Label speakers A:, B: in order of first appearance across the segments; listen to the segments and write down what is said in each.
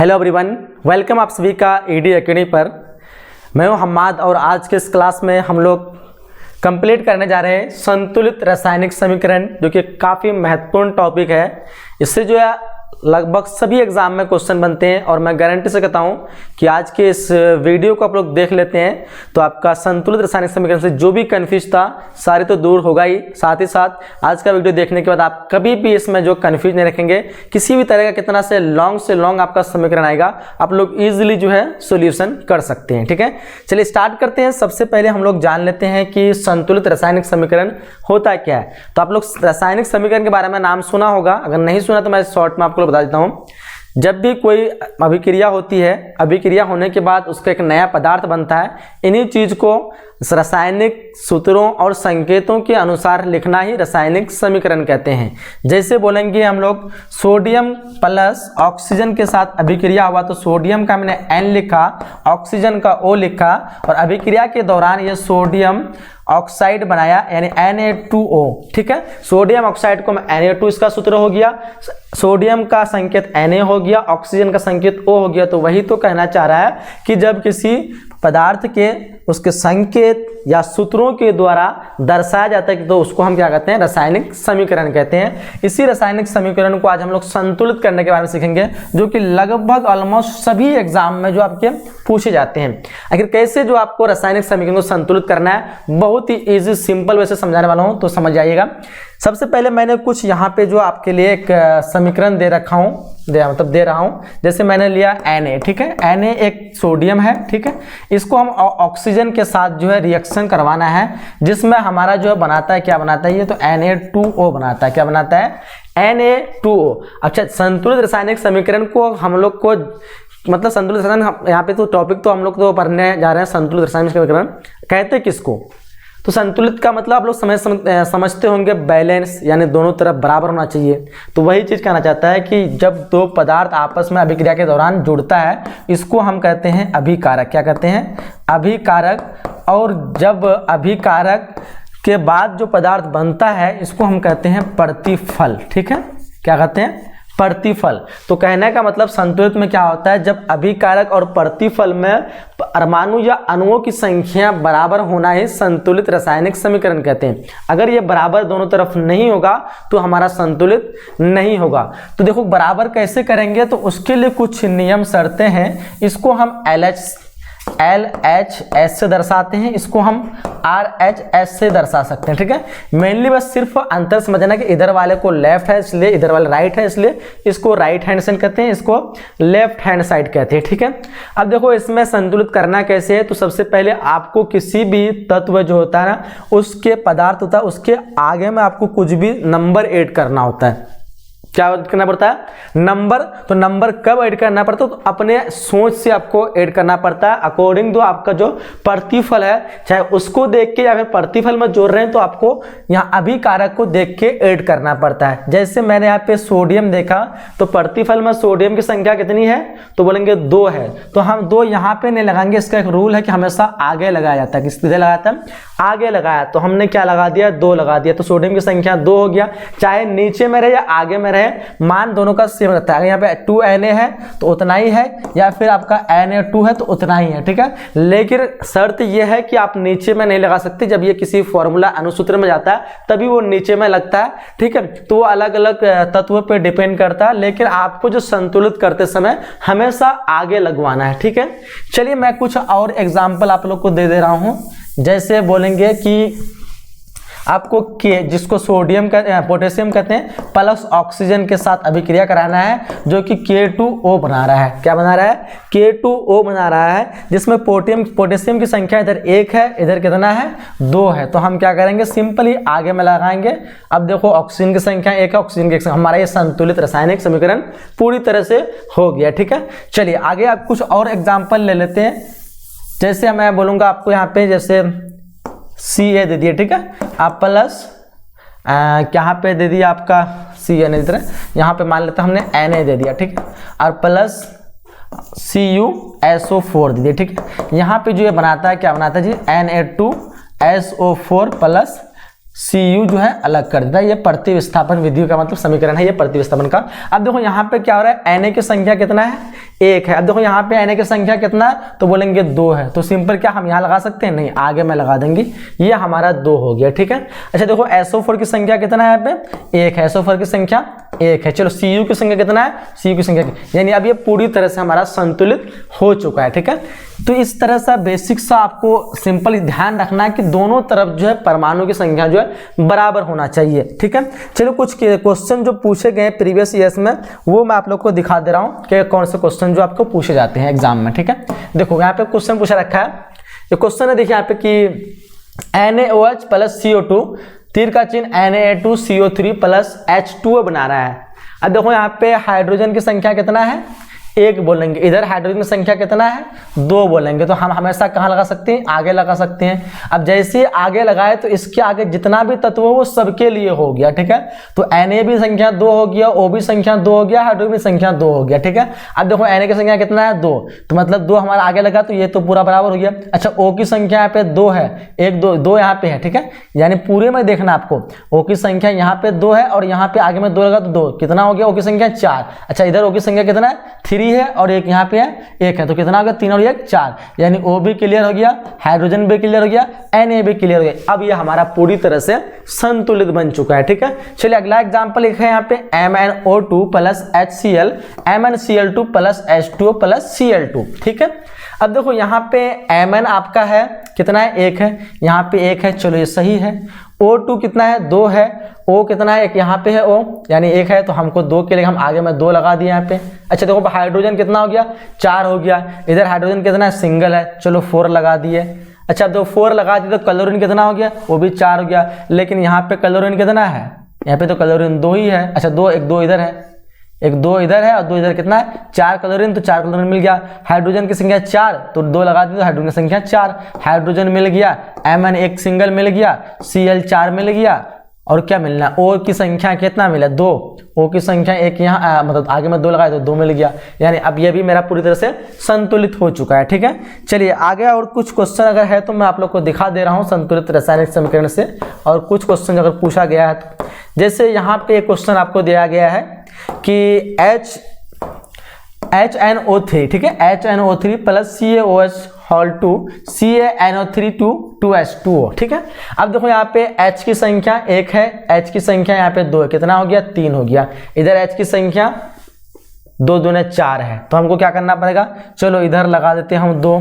A: Hello everyone, welcome आप सभी का ईडी एकेडमी पर। मैं हूं हम्माद और आज के इस क्लास में हम लोग कंप्लीट करने जा रहे हैं संतुलित रासायनिक समीकरण, जो कि काफ़ी महत्वपूर्ण टॉपिक है। इससे जो है लगभग सभी एग्जाम में क्वेश्चन बनते हैं और मैं गारंटी से कहता हूं कि आज के इस वीडियो को आप लोग देख लेते हैं तो आपका संतुलित रासायनिक समीकरण से जो भी कंफ्यूज था सारी तो दूर होगा ही। साथ ही साथ आज का वीडियो देखने के बाद आप कभी भी इसमें जो कंफ्यूज नहीं रखेंगे, किसी भी तरह का कितना से लॉन्ग आपका समीकरण आएगा आप लोग इजीली जो है सोल्यूशन कर सकते हैं। ठीक है, चलिए स्टार्ट करते हैं। सबसे पहले हम लोग जान लेते हैं कि संतुलित रासायनिक समीकरण होता क्या है। तो आप लोग रासायनिक समीकरण के बारे में नाम सुना होगा, अगर नहीं सुना तो मैं शॉर्ट में आपको बता देता हूं। जब भी कोई अभिक्रिया होती है, अभिक्रिया होने के बाद उसका एक नया पदार्थ बनता है, इन्हीं चीज को रासायनिक सूत्रों और संकेतों के अनुसार लिखना ही रासायनिक समीकरण कहते हैं। जैसे बोलेंगे हम लोग सोडियम प्लस ऑक्सीजन के साथ अभिक्रिया हुआ तो सोडियम का मैंने N लिखा, ऑक्सीजन का O लिखा और अभिक्रिया के दौरान ये सोडियम ऑक्साइड बनाया यानी Na2O। ठीक है, सोडियम ऑक्साइड को Na2 इसका सूत्र हो गया, सोडियम का संकेत Na हो गया, ऑक्सीजन का संकेत O हो गया। तो वही तो कहना चाह रहा है कि जब किसी पदार्थ के उसके संकेत या सूत्रों के द्वारा दर्शाया जाता है तो उसको हम क्या कहते हैं, रासायनिक समीकरण कहते हैं। इसी रासायनिक समीकरण को आज हम लोग संतुलित करने के बारे में सीखेंगे, जो कि लगभग ऑलमोस्ट सभी एग्जाम में जो आपके पूछे जाते हैं। आखिर कैसे जो आपको रासायनिक समीकरण को संतुलित करना है, बहुत ही इजी सिंपल वैसे समझाने वाला हूं, तो समझ जाइएगा। सबसे पहले मैंने कुछ यहाँ पे जो आपके लिए एक समीकरण दे रखा हूँ, दे रहा हूँ। जैसे मैंने लिया Na, ठीक है, Na एक सोडियम है, ठीक है, इसको हम ऑक्सीजन के साथ जो है रिएक्शन करवाना है, जिसमें हमारा जो है बनाता है, क्या बनाता है ये, तो Na2O बनाता है। क्या बनाता है? Na2O। अच्छा, संतुलित रासायनिक समीकरण को हम लोग को मतलब संतुलित रासायनिक, यहाँ पे तो टॉपिक तो हम लोग तो पढ़ने जा रहे हैं संतुलित रासायनिक समीकरण कहते किसको। तो संतुलित का मतलब आप लोग समझते होंगे बैलेंस, यानी दोनों तरफ बराबर होना चाहिए। तो वही चीज़ कहना चाहता है कि जब दो पदार्थ आपस में अभिक्रिया के दौरान जुड़ता है, इसको हम कहते हैं अभिकारक। क्या कहते हैं? अभिकारक। और जब अभिकारक के बाद जो पदार्थ बनता है इसको हम कहते हैं प्रतिफल। ठीक है, क्या कहते हैं? प्रतिफल। तो कहने का मतलब संतुलित में क्या होता है, जब अभिकारक और प्रतिफल में परमाणु या अणुओं की संख्या बराबर होना ही संतुलित रासायनिक समीकरण कहते हैं। अगर ये बराबर दोनों तरफ नहीं होगा तो हमारा संतुलित नहीं होगा। तो देखो बराबर कैसे करेंगे, तो उसके लिए कुछ नियम शर्तें हैं। इसको हम LHS से दर्शाते हैं, इसको हम RHS से दर्शा सकते हैं। ठीक है, मेनली बस सिर्फ अंतर समझना कि इधर वाले को लेफ्ट है इसलिए, इधर वाले राइट है इसलिए इसको राइट हैंड साइड कहते हैं, इसको लेफ्ट हैंड साइड कहते हैं। ठीक है, अब देखो इसमें संतुलित करना कैसे है। तो सबसे पहले आपको किसी भी तत्व जो होता है ना, उसके पदार्थ होता है, उसके आगे में आपको कुछ भी नंबर ऐड करना होता है। क्या करना पड़ता है? नंबर। तो नंबर कब ऐड करना पड़ता है? तो अपने सोच से आपको ऐड करना पड़ता है, अकॉर्डिंग टू आपका जो प्रतिफल है, चाहे उसको देख के या फिर प्रतिफल में जोड़ रहे हैं तो आपको यहाँ अभिकारक को देख के ऐड करना पड़ता है। जैसे मैंने यहाँ पे सोडियम देखा तो प्रतिफल में सोडियम की संख्या कितनी है, तो बोलेंगे 2 है, तो हम 2 यहाँ पे नहीं लगाएंगे। इसका एक रूल है कि हमेशा आगे लगाया जाता है। किस लगाया जाता है? आगे लगाया। तो हमने क्या लगा दिया? 2 लगा दिया। तो सोडियम की संख्या 2 हो गया, चाहे नीचे में रहे या आगे में रहे, मान दोनों का सेम रहता है। अगर यहाँ पे 2Na है तो उतना ही है, या फिर आपका Na2 है तो उतना ही है। ठीक है, लेकिन शर्त यह है कि आप नीचे में नहीं लगा सकते। जब ये किसी फॉर्मूला अनुसूत्र में जाता है तभी वो नीचे में लगता है। ठीक है, तो वो अलग अलग तत्व पे डिपेंड करता है, लेकिन आपको जो संतुलित करते समय हमेशा आगे लगवाना है। ठीक है, चलिए मैं कुछ और एग्जाम्पल आप लोग को दे रहा हूं। जैसे बोलेंगे कि आपको जिसको सोडियम का पोटेशियम कहते हैं प्लस ऑक्सीजन के साथ अभिक्रिया कराना है, जो कि K2O बना रहा है। क्या बना रहा है? K2O बना रहा है, जिसमें पोटेशियम की संख्या इधर 1 है, इधर कितना है? 2 है। तो हम क्या करेंगे, सिंपली आगे में लगाएंगे। अब देखो ऑक्सीजन की संख्या 1 है, ऑक्सीजन की हमारा ये संतुलित रासायनिक समीकरण पूरी तरह से हो गया। ठीक है, चलिए आगे आप कुछ और एग्जाम्पल ले लेते हैं। जैसे मैं बोलूंगा आपको यहाँ पे, जैसे Ca दे दिए, ठीक है, आप प्लस यहाँ पे दे दिया आपका Ca नहीं दे रहे, यहाँ पे मान लेते हैं हमने Na दे दिया, ठीक है, और प्लस CuSO4 दे दिया। ठीक है, यहाँ पे जो ये बनाता है, क्या बनाता है जी, Na2SO4 प्लस Cu जो है अलग कर देता है। ये प्रतिविस्थापन विधि का मतलब समीकरण है, ये प्रतिविस्थापन का। अब देखो यहाँ पे क्या हो रहा है, Na की संख्या कितना है? 1 है। अब देखो यहाँ पे Na की संख्या कितना है, तो बोलेंगे 2 है, तो सिंपल क्या हम यहाँ लगा सकते हैं, नहीं आगे में लगा देंगे, ये हमारा 2 हो गया, ठीक है। अच्छा देखो SO4 की संख्या कितना है यहाँ पे, 1 है, SO4 की संख्या 1 है। चलो Cu की संख्या कितना है, Cu की संख्या, यानी अब ये पूरी तरह से हमारा संतुलित हो चुका है, ठीक है। तो इस तरह से बेसिक सा आपको सिंपल ध्यान रखना है कि दोनों तरफ जो है परमाणु की संख्या जो है बराबर होना चाहिए, ठीक है। चलो कुछ क्वेश्चन जो पूछे गए प्रीवियस ईयर्स में वो मैं आप लोग को दिखा दे रहा हूँ कि कौन से क्वेश्चन जो आपको पूछे जाते हैं एग्जाम में, ठीक है। देखो यहाँ पे क्वेश्चन पूछा रखा है, ये क्वेश्चन है देखिए यहाँ पे कि NaOH प्लस CO2 तीर का चिन्ह Na2CO3 प्लस H2O बना रहा है। अब देखो यहाँ पे हाइड्रोजन की संख्या कितना है, 1 बोलेंगे, इधर हाइड्रोजन की संख्या कितना है, 2 बोलेंगे, तो हम हमेशा कहाँ लगा सकते हैं, आगे लगा सकते हैं। अब जैसे आगे लगाए तो इसके आगे जितना भी तत्व हो वो सबके लिए हो गया, ठीक है। तो Na भी संख्या 2 हो गया, O भी संख्या 2 हो गया, हाइड्रोजन भी संख्या 2 हो गया, ठीक है। अब देखो Na की संख्या कितना है, 2, तो मतलब 2 हमारा आगे लगा तो ये तो पूरा बराबर हो गया। अच्छा O की संख्या यहाँ पे 2 है, 1 2 यहाँ पे है, ठीक है, यानी पूरे में देखना आपको, O की संख्या यहाँ पे 2 है और यहाँ पे आगे में 2 लगा तो 2, कितना हो गया, O की संख्या 4। अच्छा इधर O की संख्या कितना है, 3 है और एक यहाँ पे है 1 है, तो कितना हो गया, 3 और 1 4, यानी O भी क्लियर हो गया, हाइड्रोजन भी क्लियर हो गया, Na भी क्लियर हो गया। अब ये हमारा पूरी तरह से संतुलित बन चुका है, ठीक है। चलिए अगला एग्जांपल लिखे यहाँ पे MnO2 plus HCl MnCl2 plus H2O plus Cl2, ठीक है। अब देखो यहाँ पे Mn आपका है कितना है, 1 है, यहाँ पे 1 है, चलो ये सही है। O2 कितना है, 2 है, O कितना है, एक यहाँ पे है O, यानी 1 है, तो हमको 2 के लिए हम आगे में 2 लगा दिए यहाँ पे। अच्छा देखो हाइड्रोजन कितना हो गया, 4 हो गया, इधर हाइड्रोजन कितना है, सिंगल है, चलो 4 लगा दिए। अच्छा अब देखो 4 लगा दिए तो क्लोरीन कितना हो गया, वो भी 4 हो गया, लेकिन यहाँ पे क्लोरीन कितना है, यहाँ पे तो क्लोरीन 2 ही है। अच्छा 2 इधर है, 2 इधर है और 2 इधर, कितना है 4 क्लोरीन, तो 4 क्लोरीन मिल गया। हाइड्रोजन की संख्या 4, तो 2 लगा दी तो हाइड्रोजन की संख्या 4, हाइड्रोजन मिल गया। Mn एक सिंगल मिल गया, Cl 4 मिल गया, और क्या मिलना, O की संख्या कितना मिला, 2, O की संख्या 1 यहाँ मतलब आगे में 2 लगाए तो 2 मिल गया, यानी अब ये भी मेरा पूरी तरह से संतुलित हो चुका है, ठीक है। चलिए आगे और कुछ क्वेश्चन अगर है तो मैं आप लोग को दिखा दे रहा हूँ संतुलित रासायनिक समीकरण से, और कुछ क्वेश्चन अगर पूछा गया है तो जैसे यहाँ पे एक क्वेश्चन आपको दिया गया है कि HNO3, ठीक है, HNO3 plus CaOH whole 2 CaNO3 2H2O, ठीक है। अब देखो यहाँ पे H की संख्या 1 है, H की संख्या यहाँ पे 2 है, कितना हो गया, 3 हो गया। इधर H की संख्या 2 दूने 4 है, तो हमको क्या करना पड़ेगा, चलो इधर लगा देते हैं हम 2।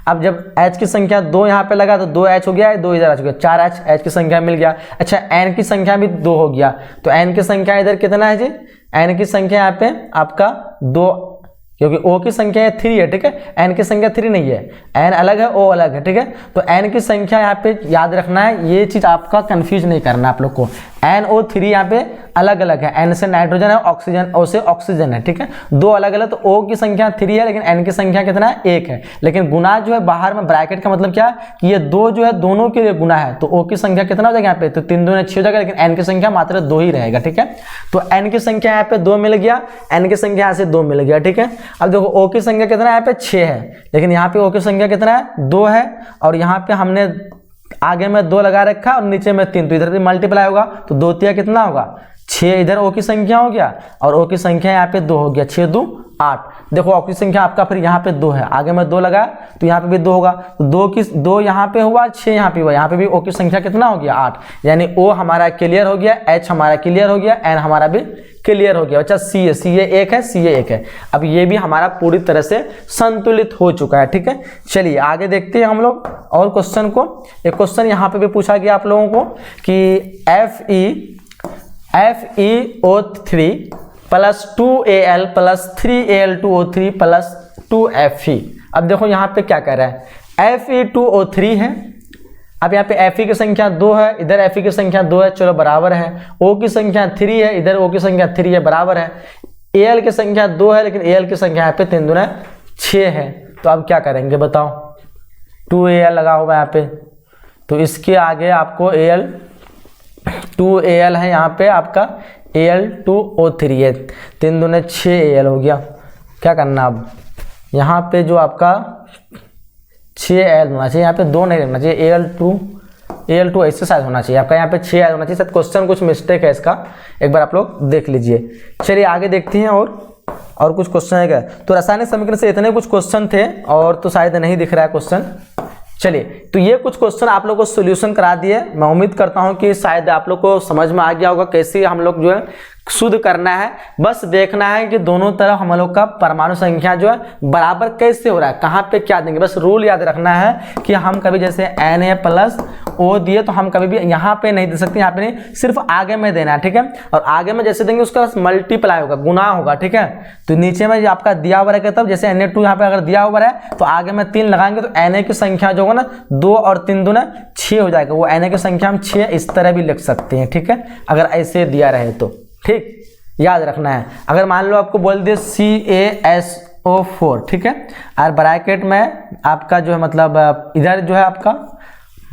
A: अब जब H की संख्या 2 यहाँ पे लगा तो 2H हो गया, 2 इधर हो गया, 4H, H की संख्या मिल गया। अच्छा N की संख्या भी 2 हो गया, तो N की संख्या इधर कितना है जी, N की संख्या यहाँ पे आपका 2, क्योंकि O की संख्या 3 है, ठीक है, N की संख्या 3 नहीं है, N अलग है O अलग है, ठीक है। तो N की संख्या यहाँ पे याद रखना है, ये चीज आपका कंफ्यूज नहीं करना आप लोग को। NO3 यहाँ पे अलग अलग है, N से नाइट्रोजन है, ऑक्सीजन, O से ऑक्सीजन है, ठीक है, 2 अलग अलग। तो O की संख्या 3 है लेकिन N की संख्या कितना है, 1 है, लेकिन गुना जो है बाहर में ब्रैकेट का मतलब क्या कि ये 2 जो है दोनों के लिए गुना है, तो O की संख्या कितना हो जाएगा यहाँ पे, तो 3 दूने 6 हो जाएगा, लेकिन N की संख्या मात्र 2 ही रहेगा, ठीक है। तो N की संख्या यहाँ पे 2 मिल गया, N की संख्या यहाँ से 2 मिल गया, ठीक है। अब देखो O की संख्या कितना है, यहाँ पे 6 है, लेकिन यहाँ पे O की संख्या कितना है, 2 है, और यहाँ पे हमने आगे में 2 लगा रखा और नीचे में 3, तो इधर भी मल्टीप्लाई होगा, तो 2 तिया कितना होगा, 6 इधर O की संख्या हो गया, और O की संख्या यहाँ पे 2 हो गया, 6 2 8। देखो O की संख्या आपका फिर यहाँ पे 2 है, आगे में 2 लगाया तो यहाँ पे भी 2 होगा, तो 2 यहाँ पे हुआ, 6 यहाँ पे हुआ, यहाँ पे भी O की संख्या कितना हो गया, 8, यानी O हमारा क्लियर हो गया, H हमारा क्लियर हो गया, N हमारा भी क्लियर हो गया। अच्छा CA 1 है, CA 1 है। अब ये भी हमारा पूरी तरह से संतुलित हो चुका है, ठीक है। चलिए आगे देखते हैं हम लोग और क्वेश्चन को। एक क्वेश्चन यहाँ पे भी पूछा गया आप लोगों को कि FeO3 plus 2Al plus 3Al2O3 plus 2Fe। अब देखो यहाँ पे क्या कह रहा है, Fe2O3 है, अब यहाँ पे Fe की संख्या 2 है, इधर Fe की संख्या 2 है, चलो बराबर है। O की संख्या 3 है, इधर O की संख्या 3 है, बराबर है। Al की संख्या 2 है, लेकिन Al की संख्या यहाँ पे 3 दूना 6 है, तो अब क्या करेंगे बताओ, 2Al लगा हुआ है यहाँ पे, तो इसके आगे आपको 2Al है, यहाँ पे आपका Al2O3 है, 3 दूने 6Al हो गया। क्या करना अब, यहाँ पे जो आपका 6Al होना चाहिए, यहाँ पे 2 नहीं रहना चाहिए, Al2 ऐसे शायद होना चाहिए आपका, यहाँ पे 6Al होना चाहिए। शायद क्वेश्चन कुछ मिस्टेक है इसका, एक बार आप लोग देख लीजिए। चलिए आगे देखते हैं और और कुछ क्वेश्चन है क्या? तो रासायनिक समीकरण से इतने कुछ क्वेश्चन थे और तो शायद नहीं दिख रहा है क्वेश्चन। चलिए, तो ये कुछ क्वेश्चन आप लोग को सोल्यूशन करा दिए। मैं उम्मीद करता हूं कि शायद आप लोग को समझ में आ गया होगा कैसे हम लोग जो है शुद्ध करना है। बस देखना है कि दोनों तरफ हम लोग का परमाणु संख्या जो है बराबर कैसे हो रहा है, कहाँ पे क्या देंगे। बस रूल याद रखना है कि हम कभी जैसे Na+O दिए तो हम कभी भी यहाँ पे नहीं दे सकते, यहाँ पे नहीं, सिर्फ आगे में देना है, ठीक है। और आगे में जैसे देंगे उसका मल्टीप्लाई होगा, गुना होगा, ठीक है। तो नीचे में जो आपका दिया हुआ है तब जैसे Na2 यहाँ पे अगर दिया हुआ है तो आगे में 3 लगाएंगे तो Na की संख्या जो होगा ना 2 और 3 दूना 6 हो जाएगा। वो Na की संख्या हम 6 इस तरह भी लिख सकते हैं, ठीक है, अगर ऐसे दिया रहे तो, ठीक, याद रखना है। अगर मान लो आपको बोल दिए CaSO4, ठीक है, और ब्रैकेट में आपका जो है मतलब इधर जो है आपका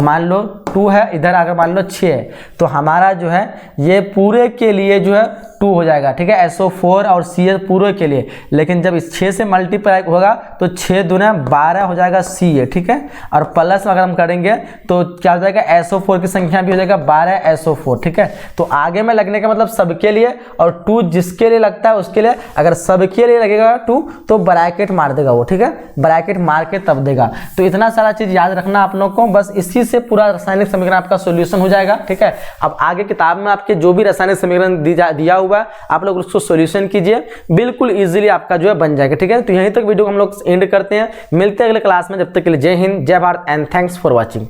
A: मान लो 2 है, इधर अगर मान लो 6 है, तो हमारा जो है ये पूरे के लिए जो है 2 हो जाएगा, ठीक है, SO4 और Ca पूरे के लिए। लेकिन जब इस 6 से मल्टीप्लाई होगा तो 6 दूना 12 हो जाएगा Ca, ठीक है। और प्लस अगर हम करेंगे तो क्या हो जाएगा, SO4 की संख्या भी हो जाएगा 12 SO4, ठीक है। तो आगे में लगने का मतलब सबके लिए, और 2 जिसके लिए लगता है उसके लिए। अगर सबके लिए लगेगा 2 तो ब्रैकेट मार देगा वो, ठीक है, ब्रैकेट मार के तब देगा। तो इतना सारा चीज याद रखना आप लोग को, बस इसी से पूरा रासायनिक समीकरण आपका सॉल्यूशन हो जाएगा, ठीक है। अब आगे किताब में आपके जो भी रासायनिक समीकरण दिया हुआ है आप लोग उसको सॉल्यूशन कीजिए, बिल्कुल इजीली आपका जो है बन जाएगा, ठीक है। तो यहीं तक वीडियो को हम लोग एंड करते हैं, मिलते हैं अगले क्लास में। जब तक के लिए जय हिंद, जय Bharat and thanks for watching.